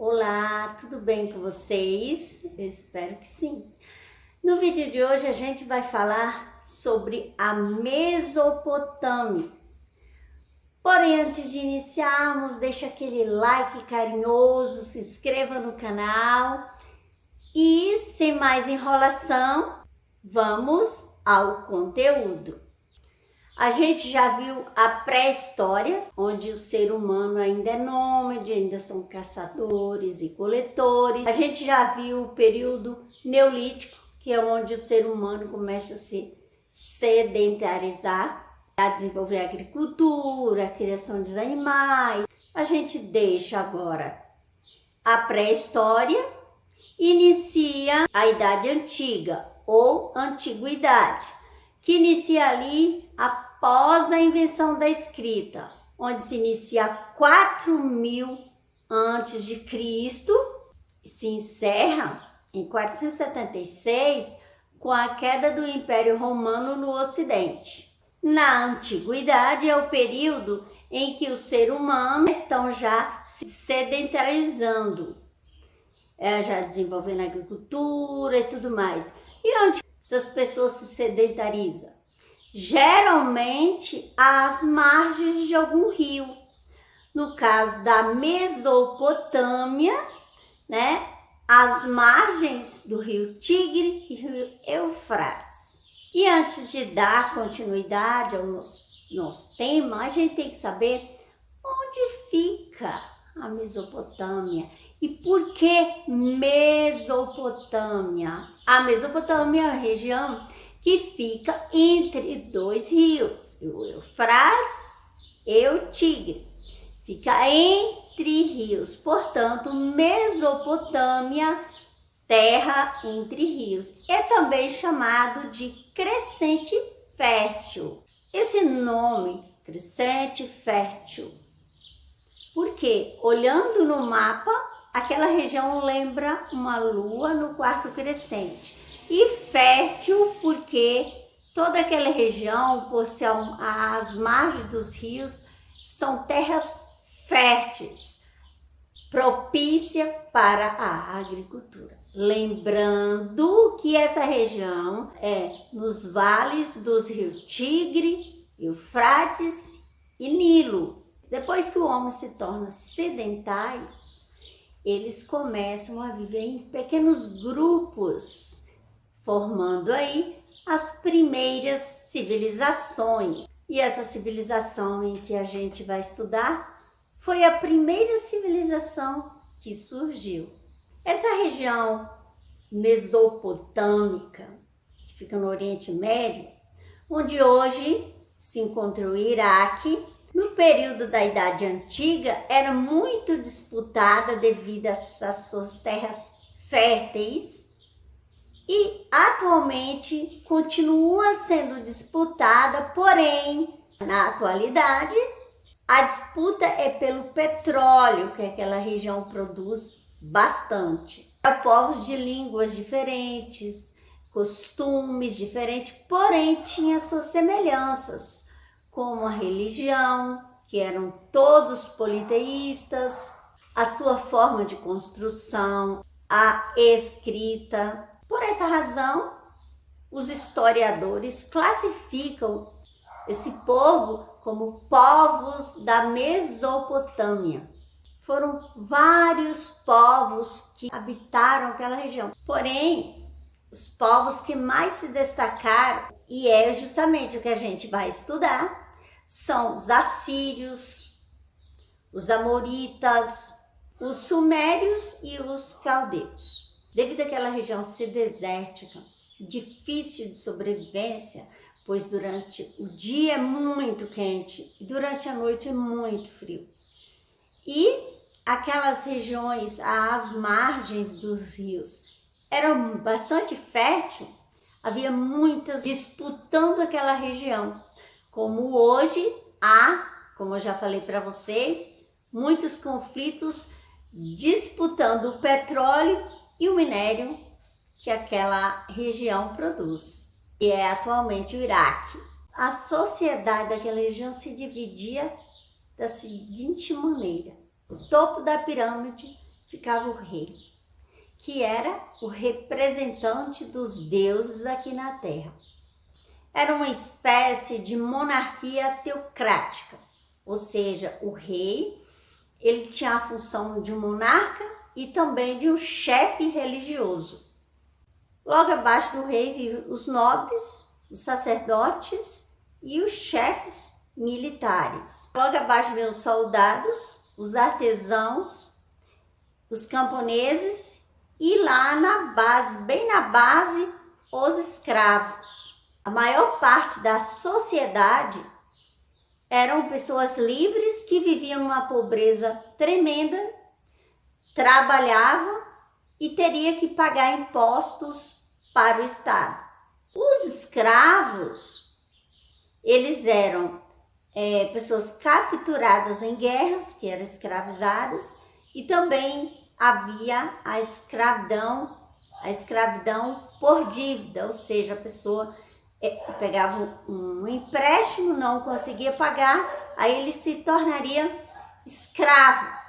Olá, tudo bem com vocês? Eu espero que sim. No vídeo de hoje a gente vai falar sobre a Mesopotâmia. Porém, antes de iniciarmos, deixa aquele like carinhoso, se inscreva no canal e, sem mais enrolação, vamos ao conteúdo. A gente já viu a pré-história, onde o ser humano ainda é nômade, ainda são caçadores e coletores. A gente já viu o período neolítico, que é onde o ser humano começa a se sedentarizar, a desenvolver a agricultura, a criação dos animais. A gente deixa agora a pré-história e inicia a Idade Antiga ou Antiguidade, que inicia ali após a invenção da escrita, onde se inicia 4000 antes de Cristo e se encerra em 476 com a queda do Império Romano no Ocidente. Na Antiguidade é o período em que os seres humanos estão já se sedentarizando, já desenvolvendo agricultura e tudo mais. E onde essas pessoas se sedentarizam? Geralmente às margens de algum rio. No caso da Mesopotâmia, às margens do rio Tigre e rio Eufrates. E antes de dar continuidade ao nosso tema, a gente tem que saber onde fica a Mesopotâmia e por que Mesopotâmia. A Mesopotâmia é a região que fica entre dois rios, o Eufrates e o Tigre. Fica entre rios, portanto, Mesopotâmia, terra entre rios. É também chamado de crescente fértil. Esse nome, crescente fértil, porque olhando no mapa, aquela região lembra uma lua no quarto crescente. E fértil porque toda aquela região, por ser as margens dos rios, são terras férteis, propícia para a agricultura. Lembrando que essa região é nos vales dos rios Tigre, Eufrates e Nilo. Depois que o homem se torna sedentários, eles começam a viver em pequenos grupos, formando aí as primeiras civilizações. E essa civilização em que a gente vai estudar foi a primeira civilização que surgiu. Essa região mesopotâmica, que fica no Oriente Médio, onde hoje se encontra o Iraque, no período da Idade Antiga era muito disputada devido às suas terras férteis e atualmente continua sendo disputada, porém, na atualidade, a disputa é pelo petróleo, que aquela região produz bastante. Há povos de línguas diferentes, costumes diferentes, porém tinha suas semelhanças, como a religião, que eram todos politeístas, a sua forma de construção, a escrita. Por essa razão, os historiadores classificam esse povo como povos da Mesopotâmia. Foram vários povos que habitaram aquela região. Porém, os povos que mais se destacaram, e é justamente o que a gente vai estudar, são os assírios, os amoritas, os sumérios e os caldeus. Devido àquela região ser desértica, difícil de sobrevivência, pois durante o dia é muito quente e durante a noite é muito frio. E aquelas regiões às margens dos rios eram bastante férteis, havia muitas disputando aquela região. Como hoje há, como eu já falei para vocês, muitos conflitos disputando o petróleo e o minério que aquela região produz, que é atualmente o Iraque. A sociedade daquela região se dividia da seguinte maneira: o topo da pirâmide ficava o rei, que era o representante dos deuses aqui na Terra. Era uma espécie de monarquia teocrática, ou seja, o rei, ele tinha a função de um monarca e também de um chefe religioso. Logo abaixo do rei vivem os nobres, os sacerdotes e os chefes militares. Logo abaixo vêm os soldados, os artesãos, os camponeses e lá na base, bem na base, os escravos. A maior parte da sociedade eram pessoas livres que viviam numa pobreza tremenda, trabalhavam e teria que pagar impostos para o Estado. Os escravos, eles eram pessoas capturadas em guerras, que eram escravizadas, e também havia a escravidão por dívida, ou seja, a pessoa pegava um empréstimo, não conseguia pagar, aí ele se tornaria escravo.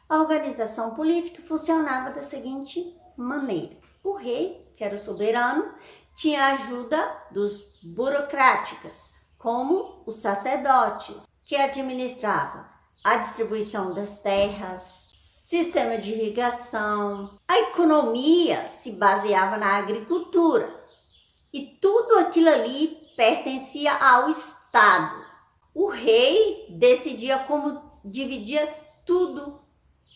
A organização política funcionava da seguinte maneira: o rei, que era o soberano, tinha a ajuda dos burocráticos, como os sacerdotes, que administravam a distribuição das terras, sistema de irrigação. A economia se baseava na agricultura e tudo aquilo ali pertencia ao Estado. O rei decidia como dividia tudo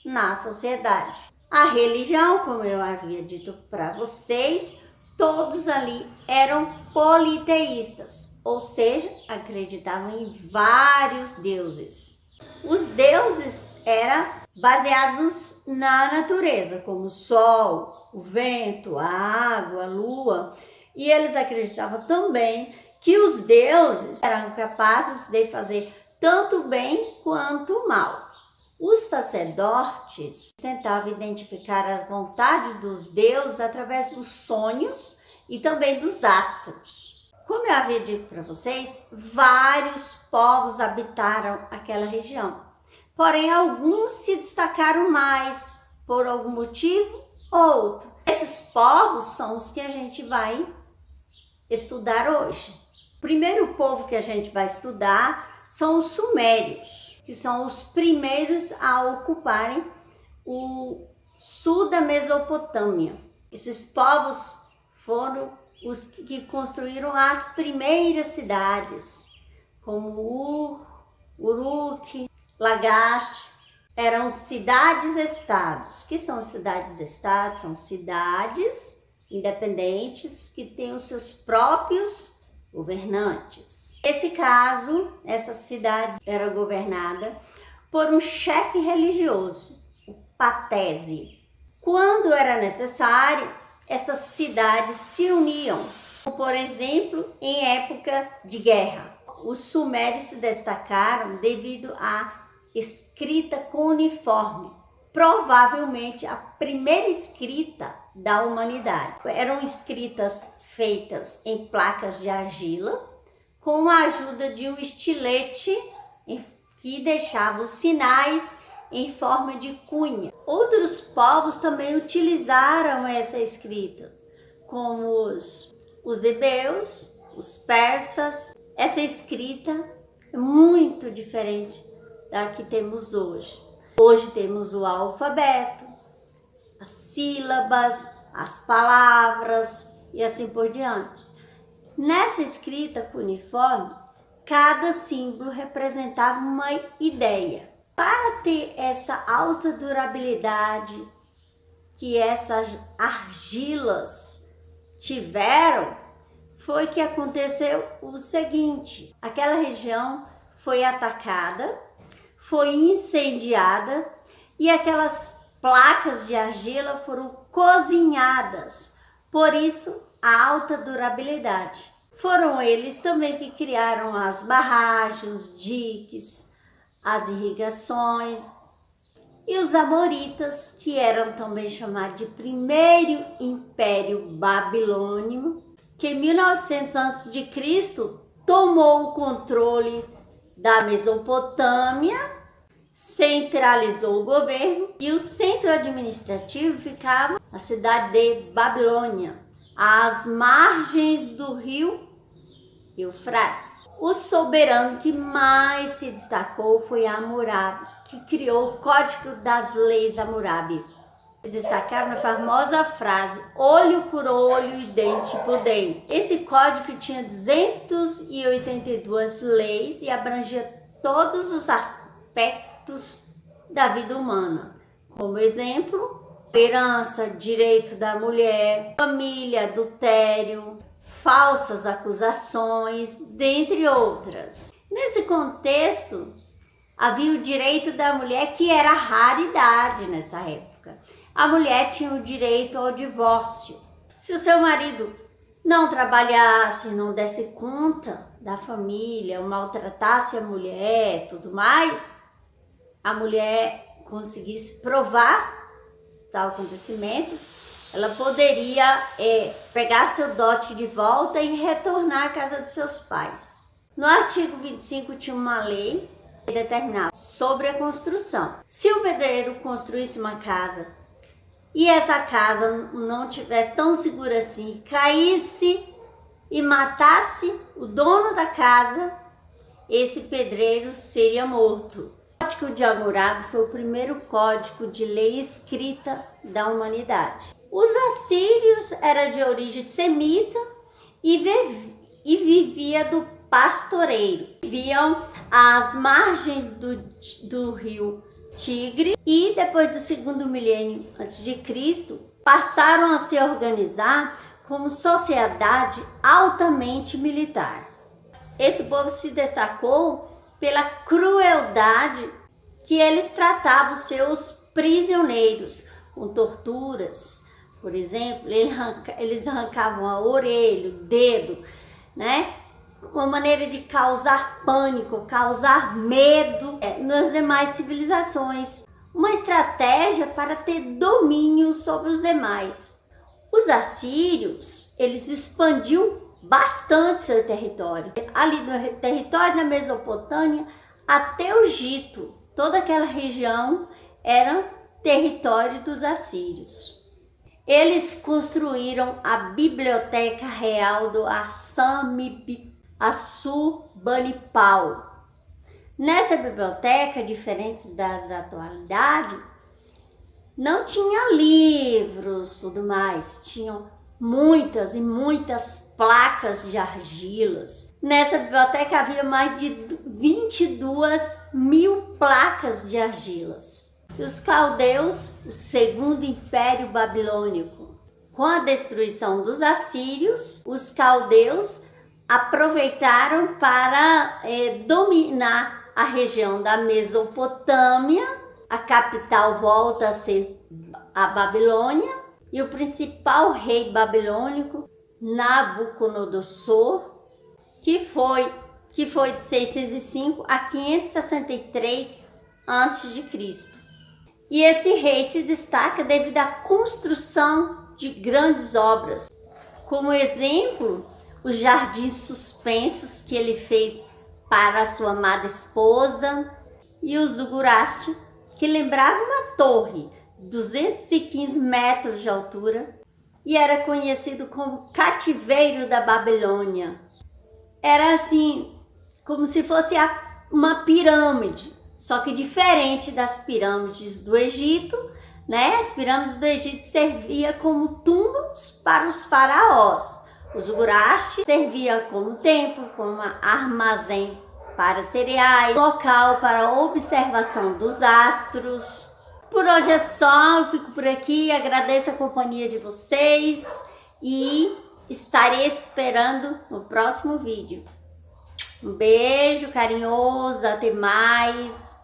na sociedade. A religião, como eu havia dito para vocês, todos ali eram politeístas, ou seja, acreditavam em vários deuses. Os deuses eram baseados na natureza, como o sol, o vento, a água, a lua, e eles acreditavam também que os deuses eram capazes de fazer tanto bem quanto mal. Os sacerdotes tentavam identificar as vontades dos deuses através dos sonhos e também dos astros. Como eu havia dito para vocês, vários povos habitaram aquela região. Porém, alguns se destacaram mais por algum motivo ou outro. Esses povos são os que a gente vai estudar hoje. O primeiro povo que a gente vai estudar são os sumérios, que são os primeiros a ocuparem o sul da Mesopotâmia. Esses povos foram os que construíram as primeiras cidades, como Ur, Uruk, Lagash. Eram cidades-estados. O que são cidades-estados? São cidades independentes que têm os seus próprios governantes. Nesse caso, essa cidade era governada por um chefe religioso, o patese. Quando era necessário, essas cidades se uniam, por exemplo, em época de guerra. Os sumérios se destacaram devido à escrita cuneiforme, provavelmente a primeira escrita da humanidade. Eram escritas feitas em placas de argila, com a ajuda de um estilete que deixava os sinais em forma de cunha. Outros povos também utilizaram essa escrita, como os hebreus, os persas. Essa escrita é muito diferente da que temos hoje. Hoje temos o alfabeto, as sílabas, as palavras e assim por diante. Nessa escrita cuneiforme, cada símbolo representava uma ideia. Para ter essa alta durabilidade que essas argilas tiveram, foi que aconteceu o seguinte: aquela região foi atacada, foi incendiada e aquelas placas de argila foram cozinhadas, por isso a alta durabilidade. Foram eles também que criaram as barragens, os diques, as irrigações, e os amoritas, que eram também chamados de primeiro império babilônico, que em 1900 a.C. tomou o controle da Mesopotâmia, centralizou o governo e o centro administrativo ficava na cidade de Babilônia, às margens do rio Eufrates. O soberano que mais se destacou foi Hammurabi, que criou o Código das Leis Hammurabi. Se destacaram na famosa frase olho por olho e dente por dente. Esse código tinha 282 leis e abrangia todos os aspectos da vida humana, como exemplo, herança, direito da mulher, família, adultério, falsas acusações, dentre outras. Nesse contexto, havia o direito da mulher, que era raridade nessa época. A mulher tinha o direito ao divórcio. Se o seu marido não trabalhasse, não desse conta da família, maltratasse a mulher, tudo mais, a mulher conseguisse provar tal acontecimento, ela poderia pegar seu dote de volta e retornar à casa dos seus pais. No artigo 25 tinha uma lei que determinava sobre a construção. Se o pedreiro construísse uma casa e essa casa não tivesse tão segura assim, caísse e matasse o dono da casa, esse pedreiro seria morto. O Código de Hammurabi foi o primeiro código de lei escrita da humanidade. Os assírios eram de origem semita e vivia do pastoreio. Viviam às margens do rio Tigre e depois do segundo milênio antes de Cristo passaram a se organizar como sociedade altamente militar. Esse povo se destacou pela crueldade que eles tratavam seus prisioneiros, com torturas. Por exemplo, eles arrancavam a orelha, o dedo, né? Uma maneira de causar pânico, causar medo nas demais civilizações. Uma estratégia para ter domínio sobre os demais. Os assírios, eles expandiam bastante seu território. Ali no território da Mesopotâmia até o Egito, toda aquela região era território dos assírios. Eles construíram a Biblioteca Real do Assurbanipal. Nessa biblioteca, diferentes das da atualidade, não tinha livros, tudo mais, tinham muitas e muitas placas de argilas. Nessa biblioteca havia mais de 22 mil placas de argilas. E os caldeus, o segundo império babilônico. Com a destruição dos assírios, os caldeus aproveitaram para dominar a região da Mesopotâmia. A capital volta a ser a Babilônia e o principal rei babilônico, Nabucodonosor, que foi de 605 a 563 a.C. E esse rei se destaca devido à construção de grandes obras. Como exemplo, os jardins suspensos que ele fez para a sua amada esposa e o ziguraste, que lembrava uma torre, 215 metros de altura, e era conhecido como cativeiro da Babilônia. Era assim, como se fosse uma pirâmide, só que diferente das pirâmides do Egito, né? As pirâmides do Egito serviam como túmulos para os faraós. O ziguraste servia como templo, como armazém para cereais, local para observação dos astros. Por hoje é só, eu fico por aqui, agradeço a companhia de vocês e estarei esperando no próximo vídeo. Um beijo carinhoso, até mais!